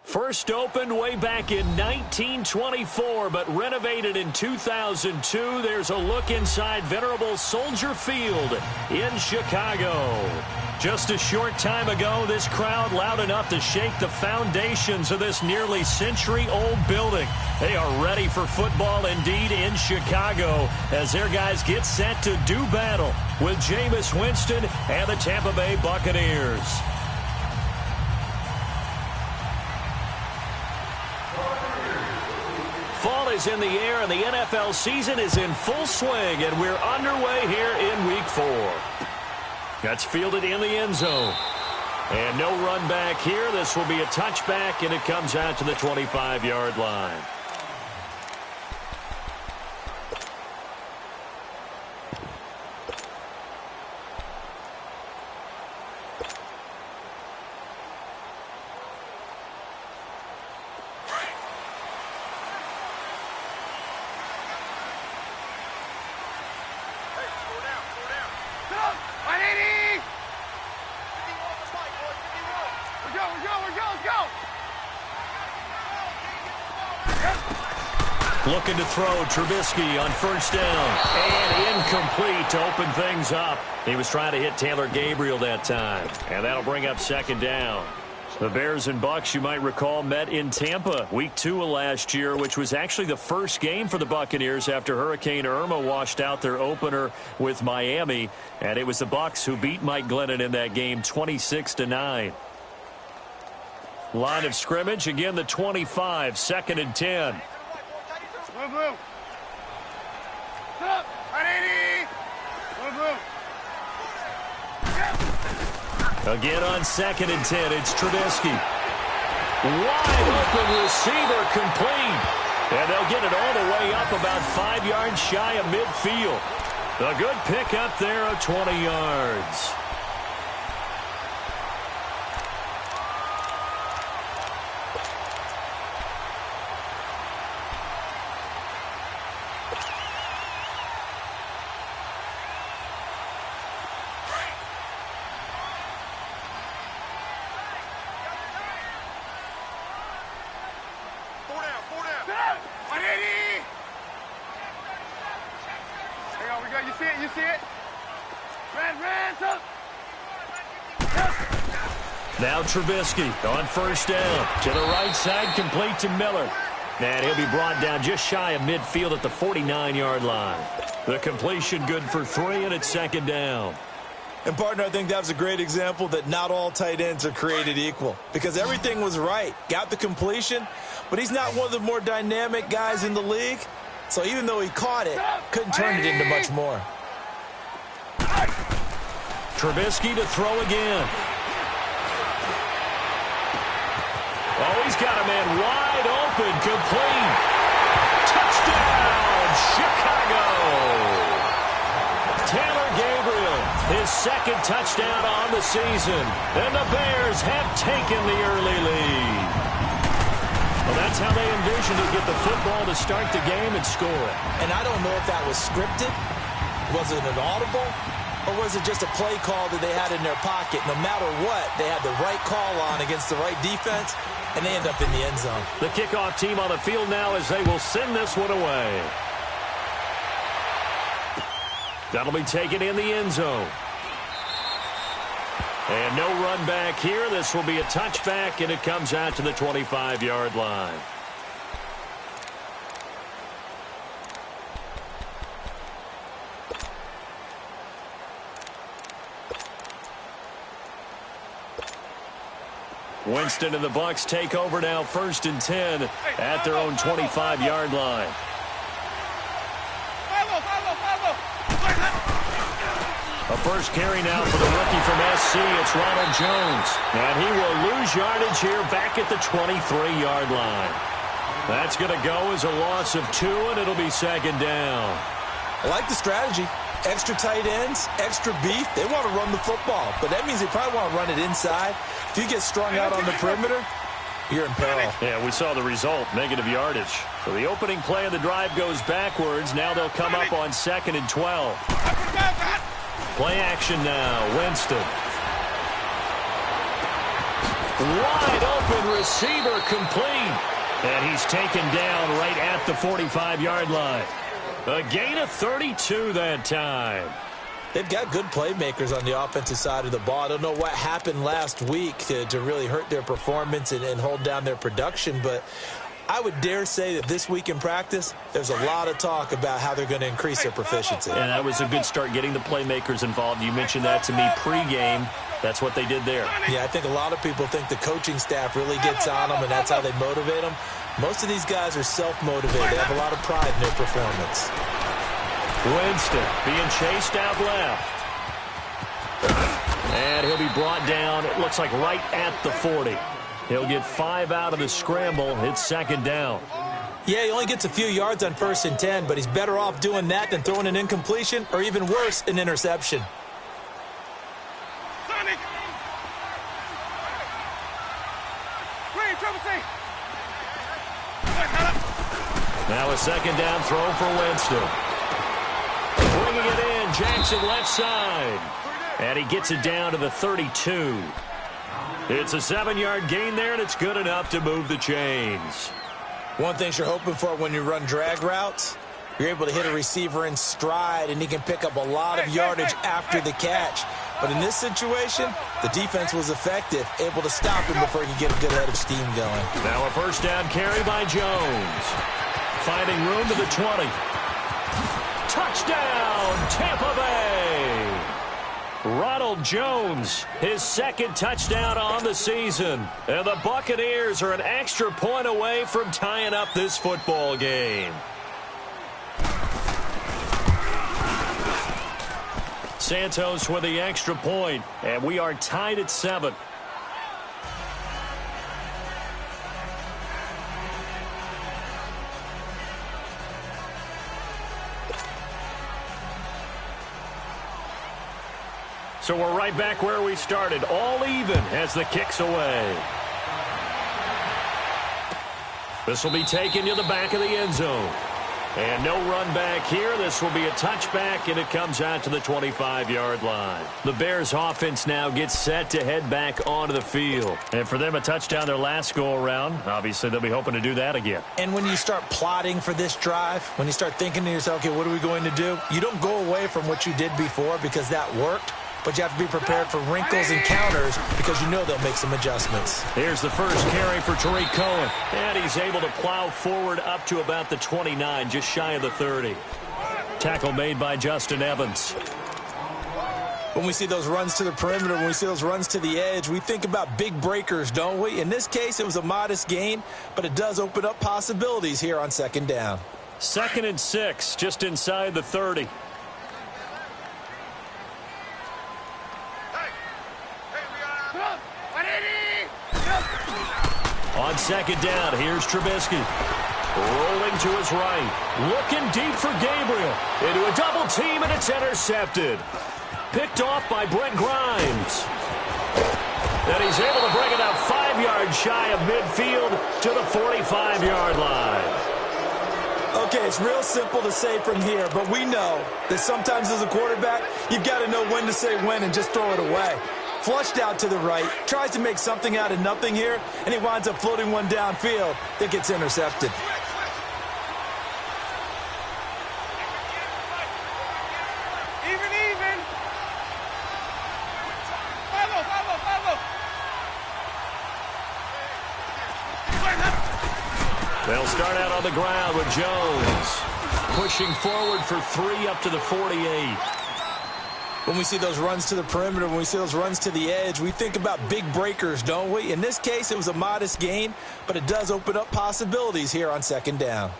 First opened way back in 1924, but renovated in 2002. There's a look inside venerable Soldier Field in Chicago. Just a short time ago, this crowd loud enough to shake the foundations of this nearly century-old building. They are ready for football indeed in Chicago as their guys get set to do battle with Jameis Winston and the Tampa Bay Buccaneers. Fall is in the air, and the NFL season is in full swing, and we're underway here in Week 4. That's fielded in the end zone. And no run back here. This will be a touchback, and it comes out to the 25-yard line. Looking to throw, Trubisky on first down. And incomplete to open things up. He was trying to hit Taylor Gabriel that time. And that'll bring up second down. The Bears and Bucs, you might recall, met in Tampa Week 2 of last year, which was actually the first game for the Buccaneers after Hurricane Irma washed out their opener with Miami. And it was the Bucs who beat Mike Glennon in that game 26-9. Line of scrimmage, again the 25, 2nd and 10. Blue. Up, 180. Blue. Again on 2nd and 10, it's Trubisky. Wide open receiver complete. And they'll get it all the way up about 5 yards shy of midfield. A good pickup there of 20 yards. You see it? Red, up. Now Trubisky on first down. To the right side, complete to Miller. And he'll be brought down just shy of midfield at the 49-yard line. The completion good for 3, and it's 2nd down. And, partner, I think that was a great example that not all tight ends are created equal. Because everything was right. Got the completion, but he's not one of the more dynamic guys in the league. So even though he caught it, couldn't turn it into much more. Trubisky to throw again. Oh, he's got a man wide open, complete. Touchdown, Chicago. Taylor Gabriel, his 2nd touchdown on the season. And the Bears have taken the early lead. Well, that's how they envisioned to get the football to start the game and score it. And I don't know if that was scripted. Was it an audible? Or was it just a play call that they had in their pocket? No matter what, they had the right call on against the right defense, and they end up in the end zone. The kickoff team on the field now as they will send this one away. That'll be taken in the end zone. And no run back here. This will be a touchback, and it comes out to the 25-yard line. Winston and the Bucs take over now, 1st and 10 at their own 25-yard line. A first carry now for the rookie from SC. It's Ronald Jones. And he will lose yardage here back at the 23-yard line. That's going to go as a loss of 2, and it'll be 2nd down. I like the strategy. Extra tight ends, extra beef. They want to run the football, but that means they probably want to run it inside. If you get strung out on the perimeter, you're in peril. Yeah, we saw the result, negative yardage. So the opening play of the drive goes backwards. Now they'll come up on 2nd and 12. Play action now, Winston. Wide open receiver complete. And he's taken down right at the 45-yard line. A gain of 32 that time. They've got good playmakers on the offensive side of the ball. I don't know what happened last week to really hurt their performance and hold down their production, but I would dare say that this week in practice, there's a lot of talk about how they're going to increase their proficiency. And that was a good start, getting the playmakers involved. You mentioned that to me pregame. That's what they did there. Yeah, I think a lot of people think the coaching staff really gets on them, and that's how they motivate them. Most of these guys are self-motivated. They have a lot of pride in their performance. Winston being chased out left. And he'll be brought down, it looks like right at the 40. He'll get 5 out of the scramble. It's second down. Yeah, he only gets a few yards on 1st and 10, but he's better off doing that than throwing an incompletion or even worse, an interception. Sonic! Green, trouble safe. Now a second down throw for Winston. Bringing it in, Jackson left side. And he gets it down to the 32. It's a 7-yard gain there, and it's good enough to move the chains. One thing you're hoping for when you run drag routes, you're able to hit a receiver in stride, and he can pick up a lot of yardage after the catch. But in this situation, the defense was effective, able to stop him before he could get a good head of steam going. Now a first down carry by Jones. Finding room to the 20. Touchdown, Tampa Bay! Ronald Jones, his second touchdown on the season. And the Buccaneers are an extra point away from tying up this football game. Santos with the extra point, and we are tied at 7. So we're right back where we started, all even as the kick's away. This will be taken to the back of the end zone. And no run back here. This will be a touchback, and it comes out to the 25-yard line. The Bears offense now gets set to head back onto the field. And for them, a touchdown their last go-around. Obviously, they'll be hoping to do that again. And when you start plotting for this drive, when you start thinking to yourself, okay, what are we going to do? You don't go away from what you did before because that worked. But you have to be prepared for wrinkles and counters because you know they'll make some adjustments. Here's the first carry for Tariq Cohen. And he's able to plow forward up to about the 29, just shy of the 30. Tackle made by Justin Evans. When we see those runs to the perimeter, when we see those runs to the edge, we think about big breakers, don't we? In this case, it was a modest gain, but it does open up possibilities here on second down. 2nd and 6, just inside the 30. On second down, here's Trubisky. Rolling to his right. Looking deep for Gabriel. Into a double team, and it's intercepted. Picked off by Brent Grimes. And he's able to bring it out 5 yards shy of midfield to the 45-yard line. Okay, it's real simple to say from here, but we know that sometimes as a quarterback, you've got to know when to say when and just throw it away. Flushed out to the right, tries to make something out of nothing here, and he winds up floating one downfield that gets intercepted. Even. Follow. They'll start out on the ground with Jones. Pushing forward for 3 up to the 48. When we see those runs to the perimeter, when we see those runs to the edge, we think about big breakers, don't we? In this case, it was a modest gain, but it does open up possibilities here on second down.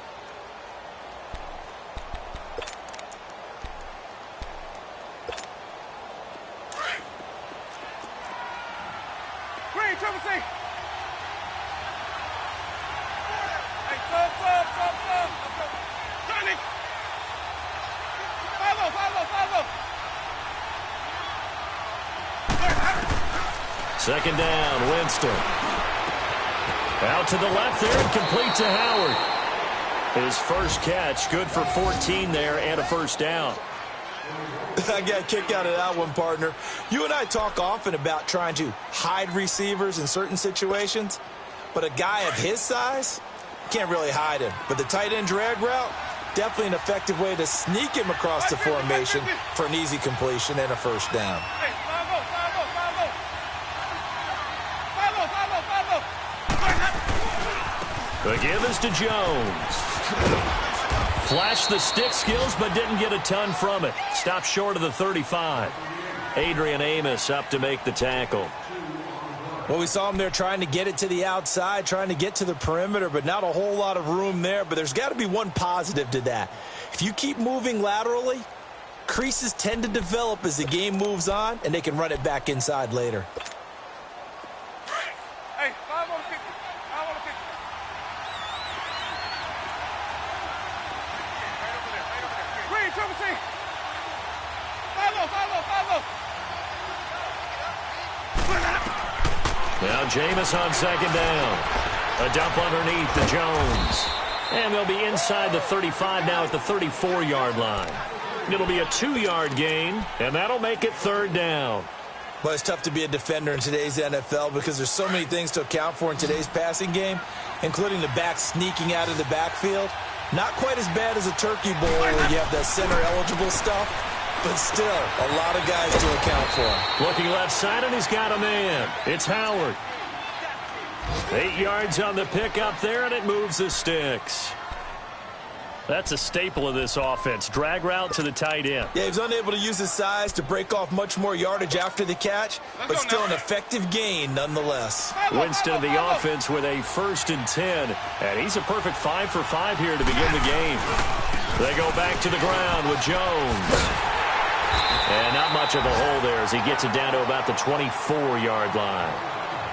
Green, trouble safe. Hey, stop. Sonic. Follow. Second down, Winston. Out to the left there and complete to Howard. His first catch, good for 14 there and a first down. I got a kick out of that one, partner. You and I talk often about trying to hide receivers in certain situations, but a guy of his size can't really hide him. But the tight end drag route, definitely an effective way to sneak him across the formation for an easy completion and a first down. The give is to Jones. Flashed the stick skills, but didn't get a ton from it. Stopped short of the 35. Adrian Amos up to make the tackle. Well, we saw him there trying to get it to the outside, trying to get to the perimeter, but not a whole lot of room there. But there's got to be one positive to that. If you keep moving laterally, creases tend to develop as the game moves on, and they can run it back inside later. Hey, I want to kick you. I want to kick you. Green, triple C. Follow. Now Jameis on second down. A dump underneath to Jones. And they'll be inside the 35 now at the 34-yard line. It'll be a 2-yard gain, and that'll make it third down. Well, it's tough to be a defender in today's NFL because there's so many things to account for in today's passing game, including the back sneaking out of the backfield. Not quite as bad as a turkey bowl where you have that center-eligible stuff, but still a lot of guys to account for. Looking left side, and he's got a man. It's Howard. 8 yards on the pickup there, and it moves the sticks. That's a staple of this offense. Drag route to the tight end. Yeah, he was unable to use his size to break off much more yardage after the catch, but still an effective gain nonetheless. Winston of the offense with a 1st and 10, and he's a perfect 5 for 5 here to begin the game. They go back to the ground with Jones. And not much of a hole there as he gets it down to about the 24-yard line.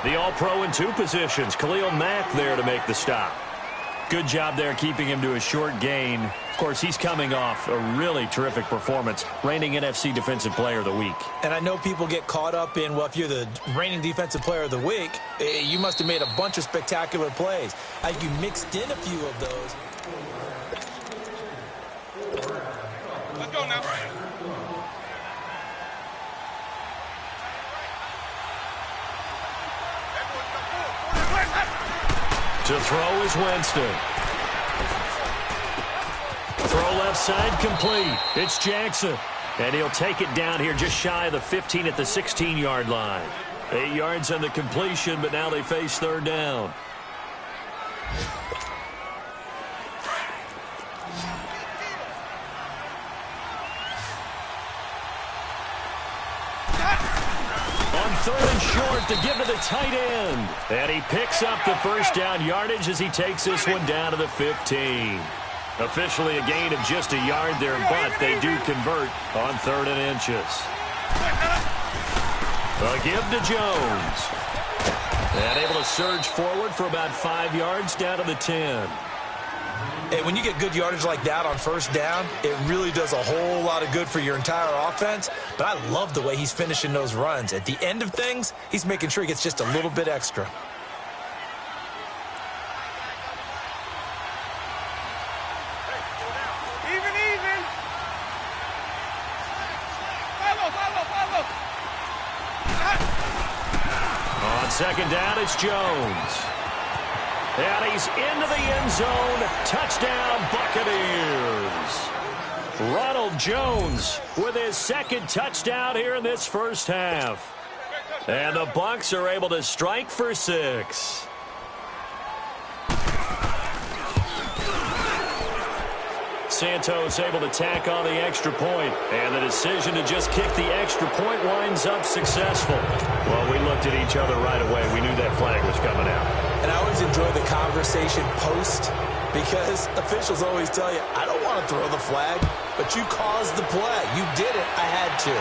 The All-Pro in 2 positions. Khalil Mack there to make the stop. Good job there keeping him to a short gain. Of course, he's coming off a really terrific performance, reigning NFC Defensive Player of the Week. And I know people get caught up in, well, if you're the reigning Defensive Player of the Week, you must have made a bunch of spectacular plays. I think you mixed in a few of those. Let's go now. To throw is Winston. Throw left side complete. It's Jackson. And he'll take it down here just shy of the 15 at the 16-yard line. 8 yards on the completion, but now they face third down. Third and short to give to the tight end. And he picks up the first down yardage as he takes this one down to the 15. Officially a gain of just a yard there, but they do convert on 3rd and inches. A give to Jones. And able to surge forward for about 5 yards down to the 10. Hey, when you get good yardage like that on first down, it really does a whole lot of good for your entire offense. But I love the way he's finishing those runs. At the end of things, he's making sure he gets just a little bit extra. Even. Follow. On second down, it's Jones. And he's into the end zone. Touchdown, Buccaneers. Ronald Jones with his 2nd touchdown here in this first half. And the Bucs are able to strike for 6. Santos able to tack on the extra point, and the decision to just kick the extra point winds up successful. Well, we looked at each other right away. We knew that flag was coming out. And I always enjoy the conversation post because officials always tell you, I don't want to throw the flag, but you caused the play. You did it. I had to.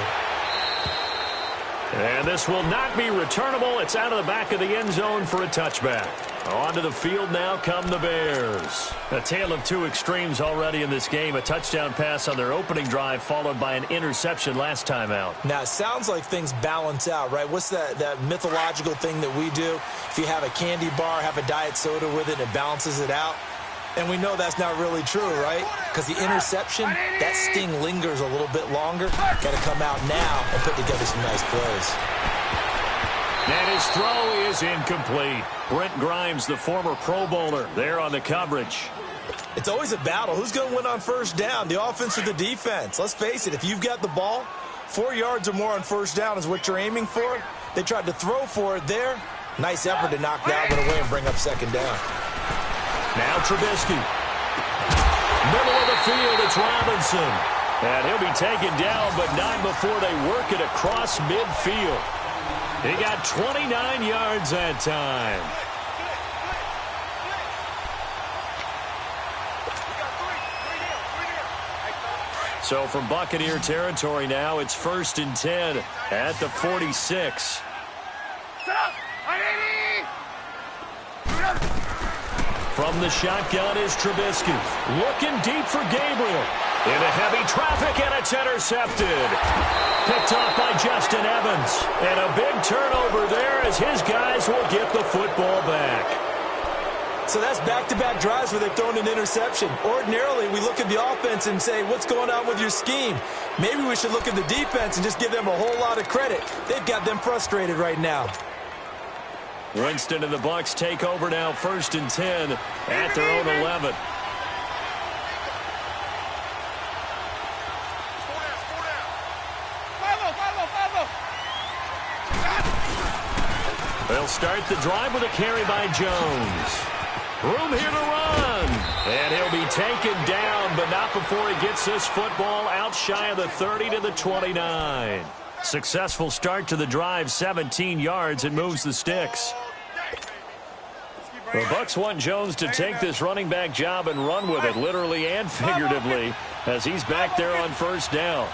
And this will not be returnable. It's out of the back of the end zone for a touchback. Onto the field now come the Bears. A tale of 2 extremes already in this game. A touchdown pass on their opening drive followed by an interception last time out. Now, it sounds like things balance out, right? What's that mythological thing that we do? If you have a candy bar, have a diet soda with it, it balances it out. And we know that's not really true, right? because the interception, that sting lingers a little bit longer. Got to come out now and put together some nice plays. And his throw is incomplete. Brent Grimes, the former Pro Bowler, there on the coverage. It's always a battle. Who's going to win on first down, the offense or the defense? Let's face it, if you've got the ball, 4 yards or more on first down is what you're aiming for. They tried to throw for it there. Nice effort to knock that one away and bring up second down. Now Trubisky. Middle of the field, it's Robinson. And he'll be taken down, but not before they work it across midfield. He got 29 yards that time. So from Buccaneer territory now, it's 1st and 10 at the 46. From the shotgun is Trubisky. Looking deep for Gabriel. Into heavy traffic, and it's intercepted. Picked off by Justin Evans. And a big turnover there as his guys will get the football back. So that's back-to-back drives where they've thrown an interception. Ordinarily, we look at the offense and say, what's going on with your scheme? Maybe we should look at the defense and just give them a whole lot of credit. They've got them frustrated right now. Winston and the Bucs take over now, 1st and 10 at their own 11. They'll start the drive with a carry by Jones. Room here to run. And he'll be taken down, but not before he gets this football out shy of the 30 to the 29. Successful start to the drive, 17 yards, and moves the sticks. The Bucs want Jones to take this running back job and run with it, literally and figuratively, as he's back there on first down.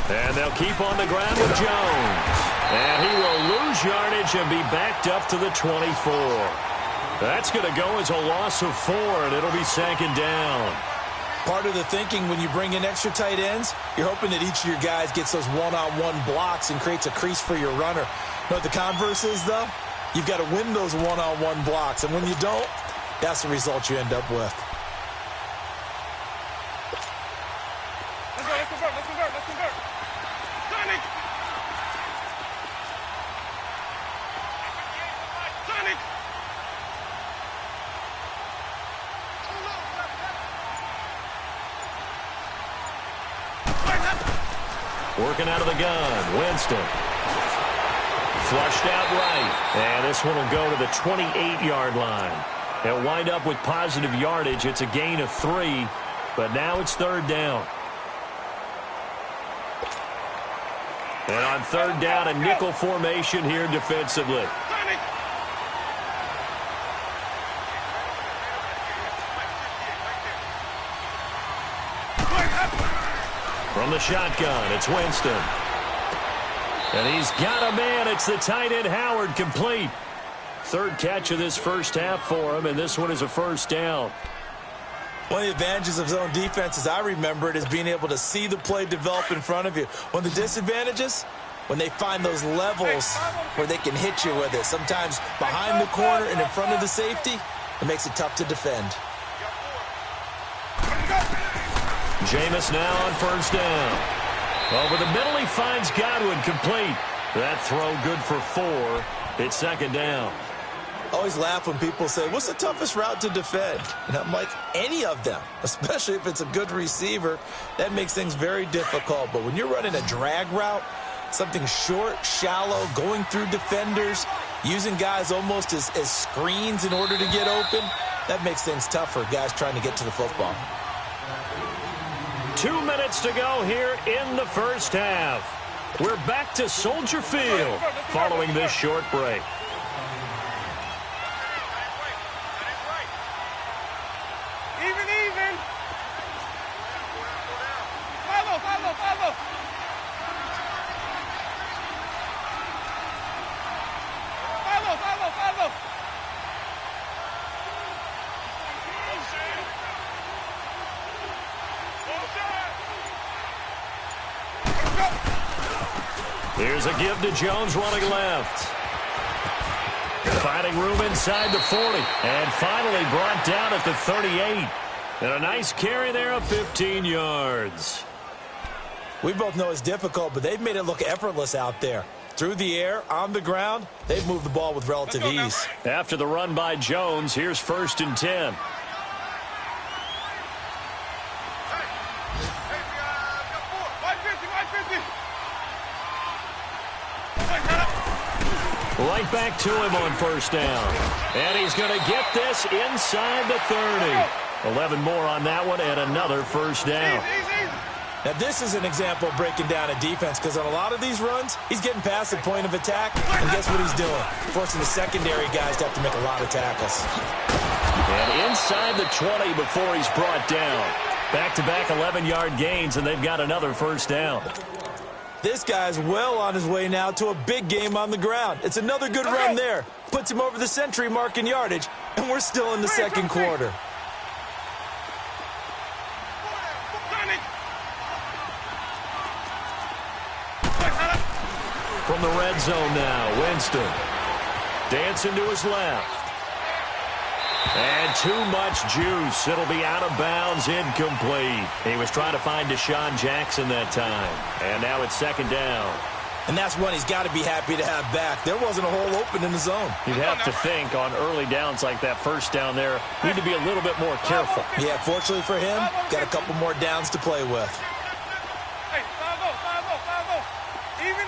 And they'll keep on the ground with Jones. And he will lose yardage and be backed up to the 24. That's going to go as a loss of 4, and it'll be 2nd down. Part of the thinking when you bring in extra tight ends, you're hoping that each of your guys gets those one-on-one blocks and creates a crease for your runner. You know what the converse is, though? You've got to win those one-on-one blocks, and when you don't, that's the result you end up with. Let's convert. Sonic! Working out of the gun, Winston. Flushed out right. And this one will go to the 28-yard line. They'll wind up with positive yardage. It's a gain of 3, but now it's 3rd down. And on 3rd down, a nickel formation here defensively. From the shotgun, it's Winston. And he's got a man. It's the tight end, Howard, complete. 3rd catch of this first half for him, and this one is a 1st down. One of the advantages of zone defense, as I remember it, is being able to see the play develop in front of you. One of the disadvantages, when they find those levels where they can hit you with it. Sometimes behind the corner and in front of the safety, it makes it tough to defend. Jameis now on 1st down. Over the middle, he finds Godwin, complete. That throw good for 4. It's 2nd down. I always laugh when people say, what's the toughest route to defend? And I'm like, any of them, especially if it's a good receiver. That makes things very difficult. But when you're running a drag route, something short, shallow, going through defenders, using guys almost as screens in order to get open, that makes things tough for guys trying to get to the football. 2 minutes to go here in the first half. We're back to Soldier Field following this short break. Even. Follow. Here's a give to Jones running left. Finding room inside the 40. And finally brought down at the 38. And a nice carry there of 15 yards. We both know it's difficult, but they've made it look effortless out there. Through the air, on the ground, they've moved the ball with relative ease. After the run by Jones, here's 1st and 10. Right back to him on 1st down. And he's going to get this inside the 30. 11 more on that one and another 1st down. Now, this is an example of breaking down a defense, because on a lot of these runs, he's getting past the point of attack, and guess what he's doing? Forcing the secondary guys to have to make a lot of tackles. And inside the 20 before he's brought down. Back-to-back 11-yard gains, and they've got another 1st down. This guy's well on his way now to a big game on the ground. It's another good run there. Puts him over the century mark in yardage, and we're still in the second quarter. From the red zone now, Winston. Dancing to his left. And too much juice. It'll be out of bounds, incomplete. He was trying to find Deshaun Jackson that time. And now it's 2nd down. And that's one he's got to be happy to have back. There wasn't a hole open in the zone. You'd have to think on early downs like that 1st down there, need to be a little bit more careful. Yeah, fortunately for him, got a couple more downs to play with. Hey, 5-0. Even.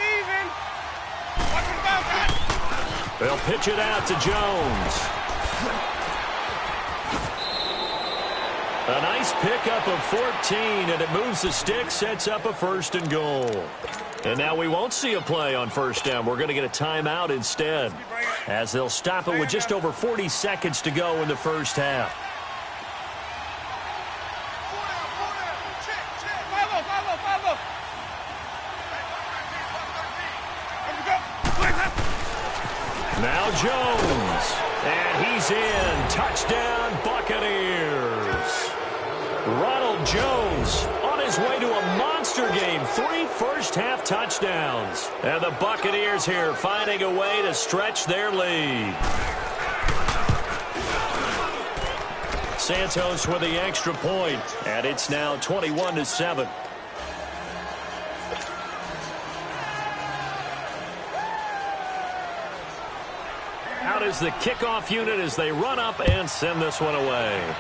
Watch him bounce. They'll pitch it out to Jones. A nice pickup of 14, and it moves the stick, sets up a 1st and goal. And now we won't see a play on 1st down. We're going to get a timeout instead, as they'll stop it with just over 40 seconds to go in the 1st half. Now Jones, and he's in. Touchdown, Buccaneers. Ronald Jones on his way to a monster game. 3 first-half touchdowns. And the Buccaneers here finding a way to stretch their lead. Santos with the extra point, and it's now 21-7. Out is the kickoff unit as they run up and send this one away.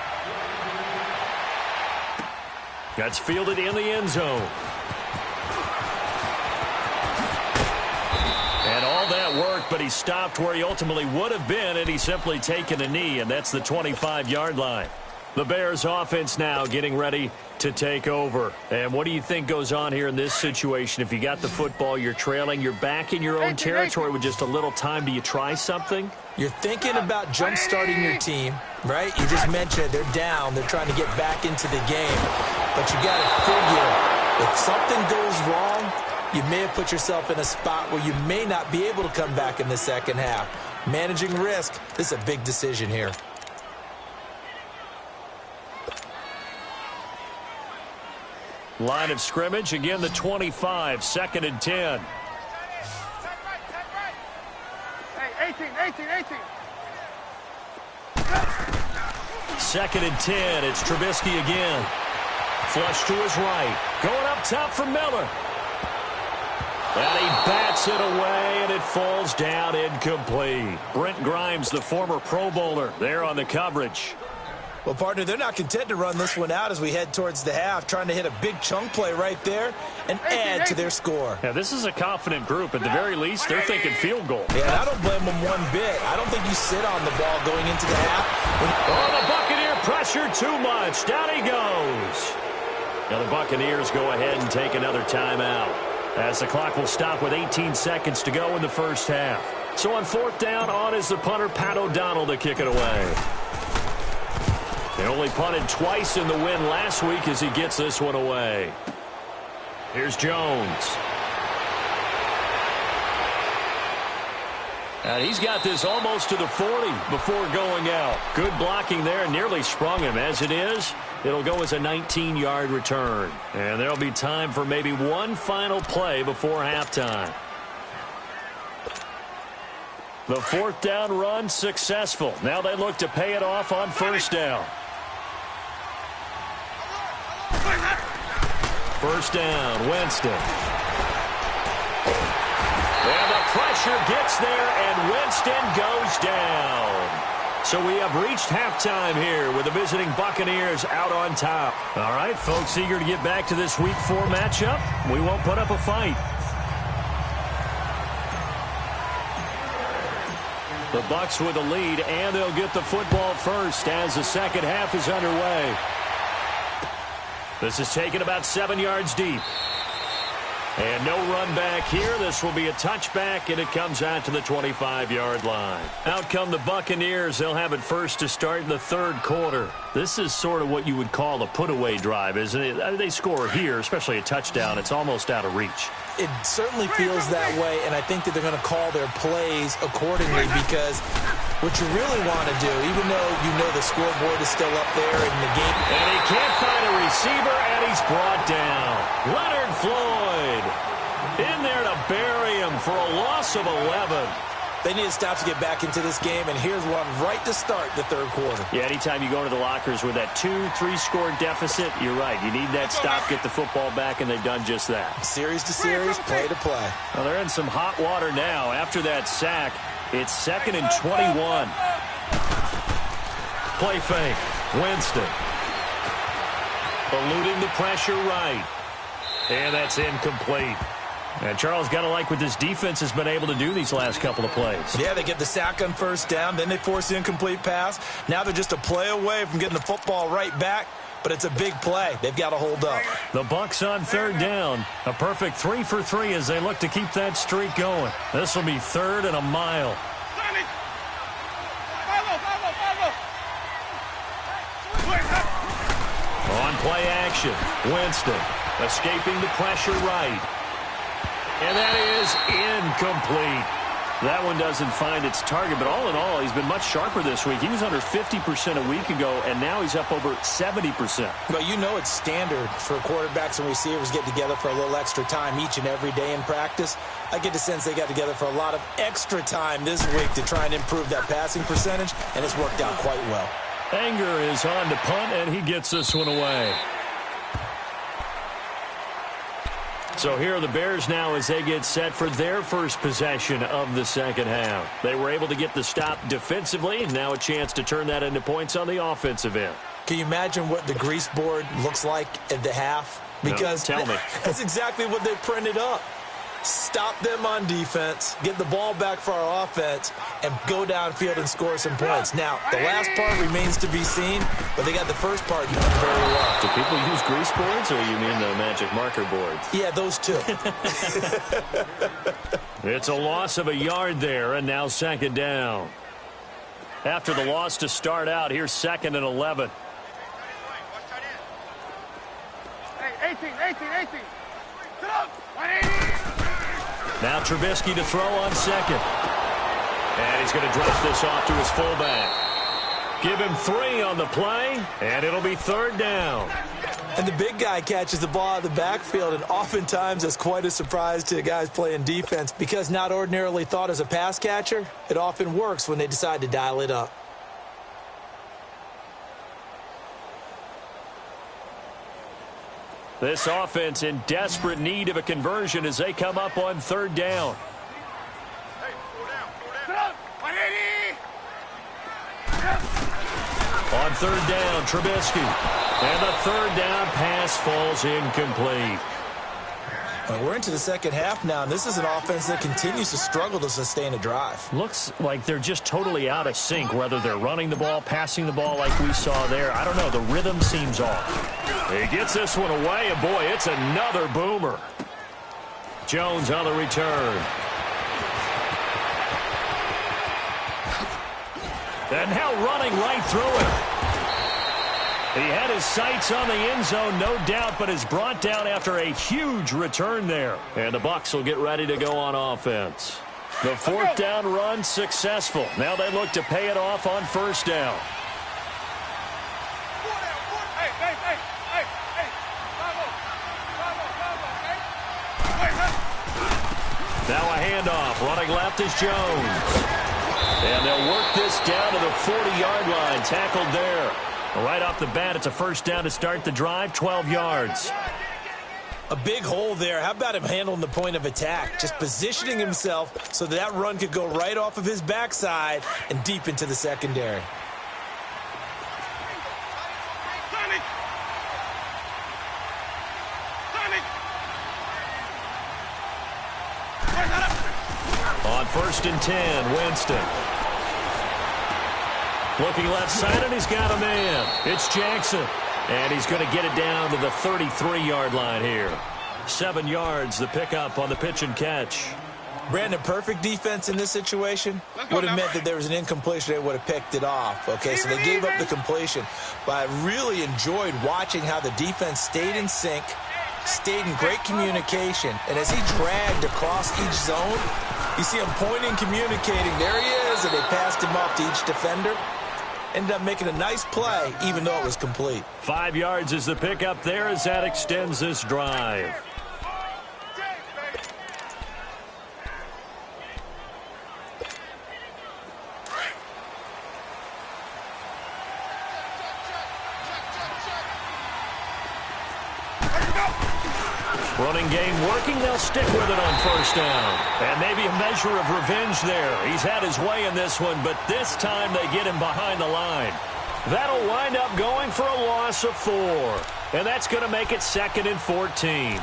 That's fielded in the end zone. And all that work, but he stopped where he ultimately would have been, and he's simply taken a knee, and that's the 25-yard line. The Bears offense now getting ready to take over. And what do you think goes on here in this situation? If you got the football, you're trailing, you're back in your own territory with just a little time. Do you try something? You're thinking about jump-starting your team, right? You just mentioned they're down. They're trying to get back into the game. But you got to figure, if something goes wrong, you may have put yourself in a spot where you may not be able to come back in the second half. Managing risk, this is a big decision here. Line of scrimmage, again the 25, 2nd and 10. Hey, 18. 2nd and 10, it's Trubisky again. Flush to his right. Going up top for Miller. And he bats it away, and it falls down incomplete. Brent Grimes, the former Pro Bowler, there on the coverage. Well, partner, they're not content to run this one out as we head towards the half, trying to hit a big chunk play right there and add to their score. Yeah, this is a confident group. At the very least, they're thinking field goal. Yeah, and I don't blame them one bit. I don't think you sit on the ball going into the half. Oh, the Buccaneer pressure too much. Down he goes. Now the Buccaneers go ahead and take another timeout, as the clock will stop with 18 seconds to go in the 1st half. So on 4th down, on is the punter, Pat O'Donnell, to kick it away. They only punted twice in the win last week as he gets this one away. Here's Jones. And he's got this almost to the 40 before going out. Good blocking there, nearly sprung him. As it is, it'll go as a 19-yard return. And there'll be time for maybe one final play before halftime. The fourth down run successful. Now they look to pay it off on first down. First down, Winston. And the pressure gets there, and Winston goes down. So we have reached halftime here with the visiting Buccaneers out on top. All right, folks, eager to get back to this Week 4 matchup. We won't put up a fight. The Bucs with the lead, and they'll get the football first as the second half is underway. This is taken about 7 yards deep. And no run back here. This will be a touchback, and it comes out to the 25-yard line. Out come the Buccaneers. They'll have it first to start the third quarter. This is sort of what you would call a put-away drive, isn't it? They score here, especially a touchdown. It's almost out of reach. It certainly feels that way, and I think that they're going to call their plays accordingly because what you really want to do, even though you know the scoreboard is still up there in the game. And he can't find a receiver, and he's brought down. Leonard Floyd in there to bury him for a loss of 11. They need to stop to get back into this game, and here's one right to start the third quarter. Yeah, anytime you go into the lockers with that 2-3 score deficit, you're right. You need that stop, get the football back, and they've done just that. Series to series, play to play. Well, they're in some hot water now. After that sack, it's 2nd and 21. Play fake. Winston. Eluding the pressure right. And that's incomplete. And Charles, got to like what this defense has been able to do these last couple of plays. Yeah, they get the sack on first down, then they force the incomplete pass. Now they're just a play away from getting the football right back, but it's a big play. They've got to hold up. The Bucs on third down. A perfect 3 for 3 as they look to keep that streak going. This will be 3rd and a mile. On play action, Winston escaping the pressure right. And that is incomplete. That one doesn't find its target, but all in all, he's been much sharper this week. He was under 50% a week ago, and now he's up over 70%. But you know it's standard for quarterbacks and receivers get together for a little extra time each and every day in practice. I get the sense they got together for a lot of extra time this week to try and improve that passing percentage, and it's worked out quite well. Anger is on to punt, and he gets this one away. So here are the Bears now as they get set for their first possession of the second half. They were able to get the stop defensively, and now a chance to turn that into points on the offensive end. Can you imagine what the grease board looks like at the half? Because no, tell me. That's exactly what they printed up. Stop them on defense, get the ball back for our offense, and go downfield and score some points. Now, the last part remains to be seen, but they got the first part done very well. Do people use grease boards, or you mean the magic marker boards? Yeah, those two. It's a loss of a yard there, and now second down. After the loss to start out, here's 2nd and 11. Hey, 18. Sit up. 180. Now Trubisky to throw on second. And he's going to drop this off to his fullback. Give him 3 on the play, and it'll be 3rd down. And the big guy catches the ball out of the backfield, and oftentimes it's quite a surprise to the guys playing defense because not ordinarily thought as a pass catcher, it often works when they decide to dial it up. This offense in desperate need of a conversion as they come up on 3rd down. On 3rd down, Trubisky. And the 3rd down pass falls incomplete. We're into the second half now, and this is an offense that continues to struggle to sustain a drive. Looks like they're just totally out of sync, whether they're running the ball, passing the ball like we saw there. I don't know. The rhythm seems off. He gets this one away, and boy, it's another boomer. Jones on the return. And now running right through it. He had his sights on the end zone, no doubt, but is brought down after a huge return there. And the Bucs will get ready to go on offense. The 4th down run successful. Now they look to pay it off on 1st down. Now a handoff. Running left is Jones. And they'll work this down to the 40-yard line. Tackled there. Right off the bat, it's a first down to start the drive, 12 yards. A big hole there. How about him handling the point of attack? Just positioning himself so that run could go right off of his backside and deep into the secondary. On 1st and 10, Winston. Looking left side, and he's got a man. It's Jackson. And he's going to get it down to the 33-yard line here. 7 yards, the pickup on the pitch and catch. Brandon, perfect defense in this situation would have meant that there was an incompletion. They would have picked it off. Okay, so they gave up the completion. But I really enjoyed watching how the defense stayed in sync, stayed in great communication. And as he dragged across each zone, you see him pointing, communicating. There he is, and they passed him off to each defender. Ended up making a nice play, even though it was complete. 5 yards is the pickup there as that extends this drive. Running game working. They'll stick with it on 1st down. And maybe a measure of revenge there. He's had his way in this one, but this time they get him behind the line. That'll wind up going for a loss of 4. And that's going to make it 2nd and 14.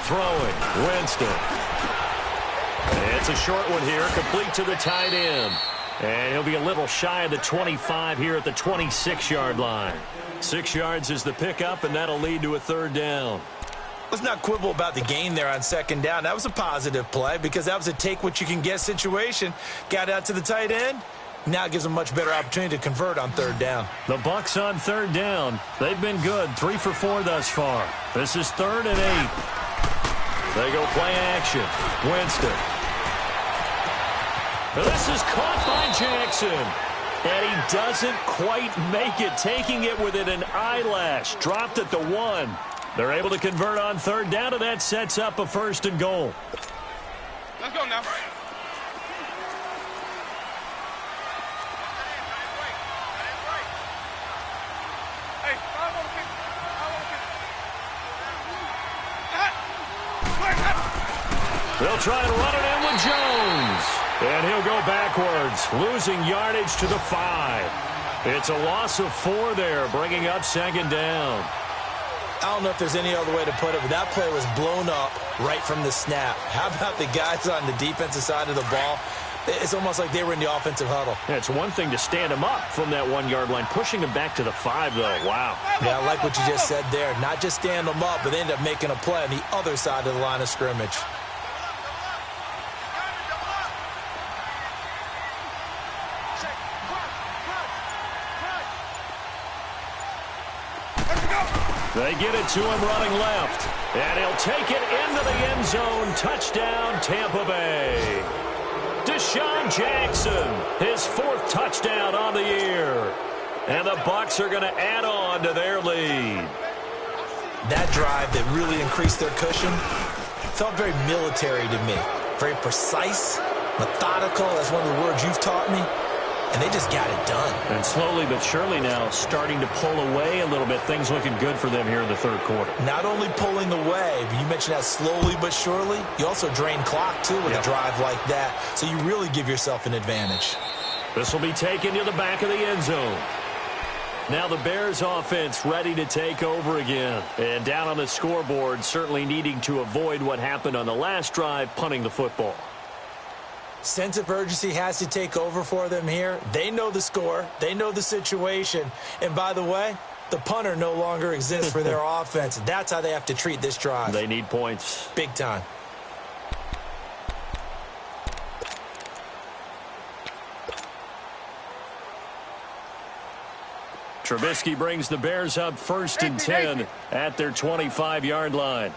Throwing, Winston. It's a short one here, complete to the tight end. And he'll be a little shy of the 25 here at the 26-yard line. 6 yards is the pickup, and that'll lead to a 3rd down. Let's not quibble about the gain there on 2nd down. That was a positive play because that was a take-what-you-can-get situation. Got out to the tight end. Now it gives them a much better opportunity to convert on 3rd down. The Bucs on 3rd down. They've been good, 3 for 4 thus far. This is 3rd and 8. They go play action. Winston. This is caught by Jackson. And he doesn't quite make it, taking it within an eyelash. Dropped at the 1. They're able to convert on 3rd down, and that sets up a 1st and goal. Let's go now. They'll try and run it in with Jones. And he'll go backwards, losing yardage to the 5. It's a loss of 4 there, bringing up 2nd down. I don't know if there's any other way to put it, but that play was blown up right from the snap. How about the guys on the defensive side of the ball? It's almost like they were in the offensive huddle. Yeah, it's one thing to stand him up from that 1-yard line. Pushing him back to the 5, though. Wow. Yeah, I like what you just said there. Not just stand them up, but they end up making a play on the other side of the line of scrimmage. They get it to him running left. And he'll take it into the end zone. Touchdown, Tampa Bay. Deshaun Jackson, his 4th touchdown on the year. And the Bucs are going to add on to their lead. That drive that really increased their cushion felt very military to me. Very precise, methodical. That's one of the words you've taught me. And they just got it done. And slowly but surely now starting to pull away a little bit. Things looking good for them here in the 3rd quarter. Not only pulling away, but you mentioned that slowly but surely. You also drain clock, too, with a drive like that. So you really give yourself an advantage. This will be taken to the back of the end zone. Now the Bears offense ready to take over again. And down on the scoreboard, certainly needing to avoid what happened on the last drive, punting the football. Sense of urgency has to take over for them here. They know the score. They know the situation. And by the way, the punter no longer exists for their offense. That's how they have to treat this drive. They need points. Big time. Trubisky brings the Bears up 1st and 10 at their 25-yard line.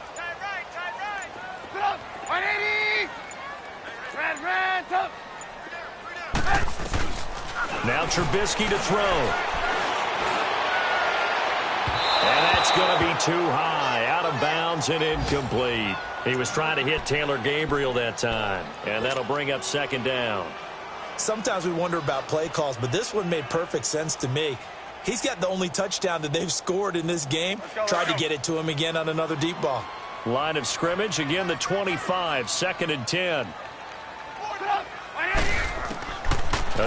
Now Trubisky to throw. And that's going to be too high, out of bounds and incomplete. He was trying to hit Taylor Gabriel that time, and that'll bring up 2nd down. Sometimes we wonder about play calls, but this one made perfect sense to me. He's got the only touchdown that they've scored in this game. Tried to get it to him again on another deep ball. Line of scrimmage, again the 25, 2nd and 10.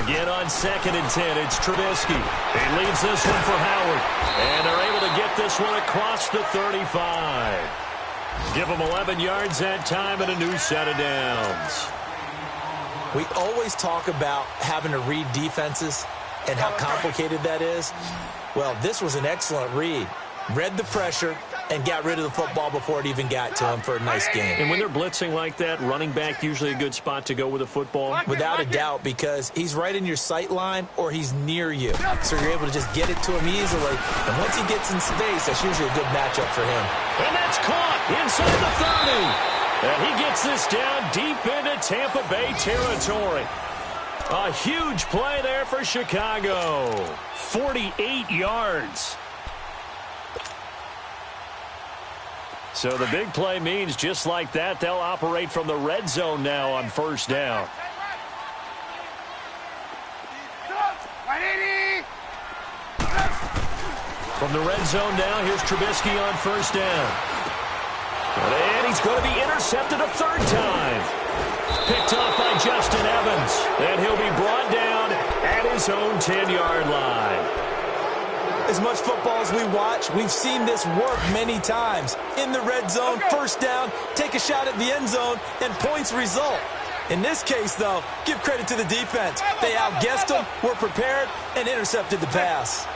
Again on 2nd and 10, it's Trubisky. He leaves this one for Howard. And they're able to get this one across the 35. Give them 11 yards that time and a new set of downs. We always talk about having to read defenses and how complicated that is. Well, this was an excellent read. Read the pressure and got rid of the football before it even got to him for a nice game. And when they're blitzing like that, running back usually a good spot to go with a football? Without a doubt, because he's right in your sight line or he's near you. So you're able to just get it to him easily. And once he gets in space, that's usually a good matchup for him. And that's caught inside the 30. And he gets this down deep into Tampa Bay territory. A huge play there for Chicago. 48 yards. So the big play means just like that, they'll operate from the red zone now on 1st down. From the red zone now, here's Trubisky on 1st down. And he's going to be intercepted a 3rd time. Picked off by Justin Evans. And he'll be brought down at his own 10-yard line. As much football as we watch, we've seen this work many times. In the red zone, 1st down, take a shot at the end zone, and points result. In this case, though, give credit to the defense. They outguessed them, were prepared, and intercepted the pass.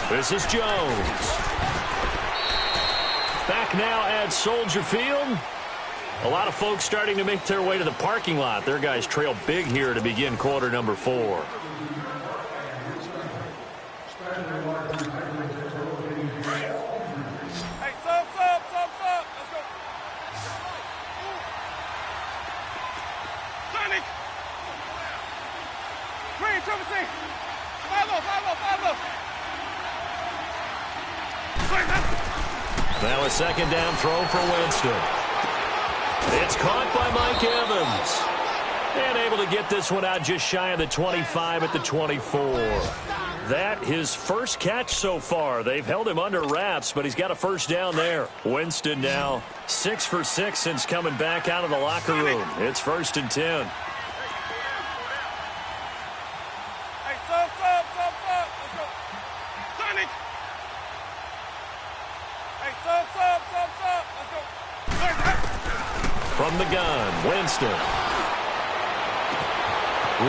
This is Jones. Back now at Soldier Field. A lot of folks starting to make their way to the parking lot. Their guys trail big here to begin quarter number 4. Hey, sub. Let's go. Sonic. Green, Trubisky. 5-0. Now a 2nd down throw for Winston. It's caught by Mike Evans. And able to get this one out just shy of the 25 at the 24. That his first catch so far. They've held him under wraps, but he's got a 1st down there. Winston now 6 for 6 since coming back out of the locker room. It's 1st and 10. Hey, sub. Let's go. Sonic. Hey, sub. Let's go. From the gun, Winston.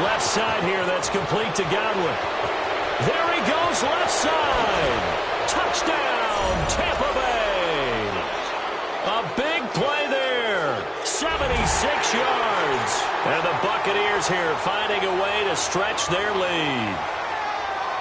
Left side here, that's complete to Godwin. There he goes, left side. Touchdown, Tampa Bay. A big play there. 76 yards. And the Buccaneers here finding a way to stretch their lead.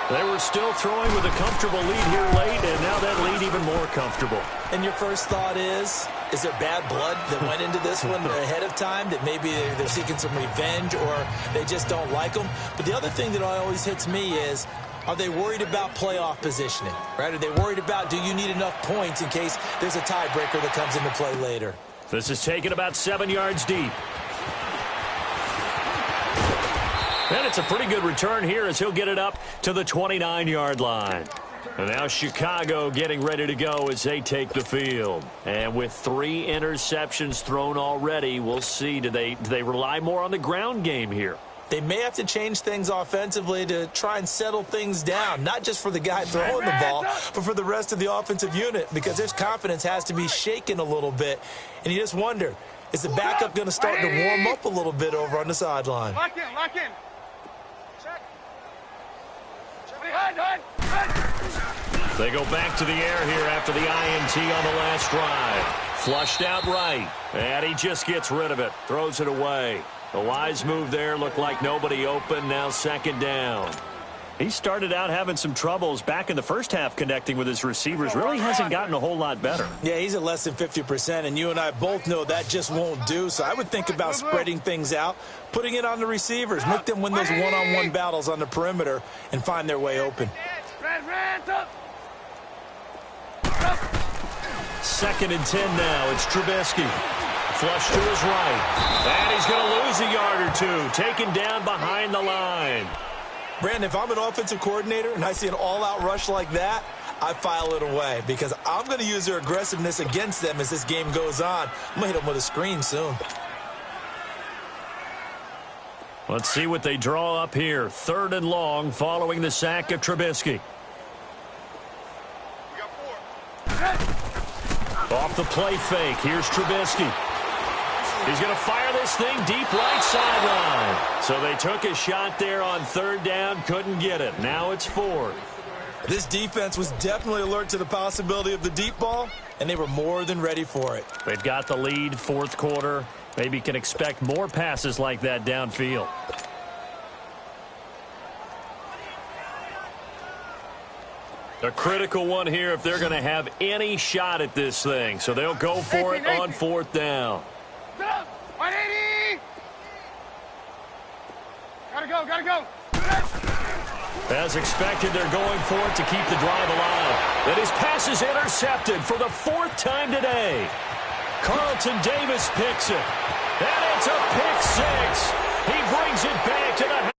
They were still throwing with a comfortable lead here late, and now that lead even more comfortable. And your first thought is there bad blood that went into this one ahead of time, that maybe they're seeking some revenge or they just don't like them? But the other thing that always hits me is, are they worried about playoff positioning, right? Are they worried about, do you need enough points in case there's a tiebreaker that comes into play later? This is taken about 7 yards deep. And it's a pretty good return here as he'll get it up to the 29-yard line. And now Chicago getting ready to go as they take the field. And with 3 interceptions thrown already, we'll see, do they rely more on the ground game here? They may have to change things offensively to try and settle things down, not just for the guy throwing the ball, but for the rest of the offensive unit, because their confidence has to be shaken a little bit. And you just wonder, is the backup going to start to warm up a little bit over on the sideline? Lock in. Check. They go back to the air here after the INT on the last drive. Flushed out right, and he just gets rid of it, throws it away. The wise move there. Looked like nobody open. Now second down. He started out having some troubles back in the first half connecting with his receivers. Really hasn't gotten a whole lot better. Yeah, he's at less than 50%, and you and I both know that just won't do. So I would think about spreading things out, putting it on the receivers, make them win those one-on-one battles on the perimeter and find their way open. Second and 10 now. It's Trubisky. Flush to his right. And he's going to lose a yard or two. Taken down behind the line. Brandon, if I'm an offensive coordinator and I see an all-out rush like that, I file it away because I'm going to use their aggressiveness against them as this game goes on. I'm going to hit them with a screen soon. Let's see what they draw up here. Third and long following the sack of Trubisky. Off the play fake. Here's Trubisky. He's going to fire this thing deep right sideline. So they took a shot there on third down, couldn't get it. Now it's fourth. This defense was definitely alert to the possibility of the deep ball, and they were more than ready for it. They've got the lead, fourth quarter. Maybe can expect more passes like that downfield. A critical one here if they're going to have any shot at this thing. So they'll go for it on fourth down. 180! Gotta go. As expected, they're going for it to keep the drive alive. And his pass is intercepted for the fourth time today. Carlton Davis picks it. And it's a pick six. He brings it back to the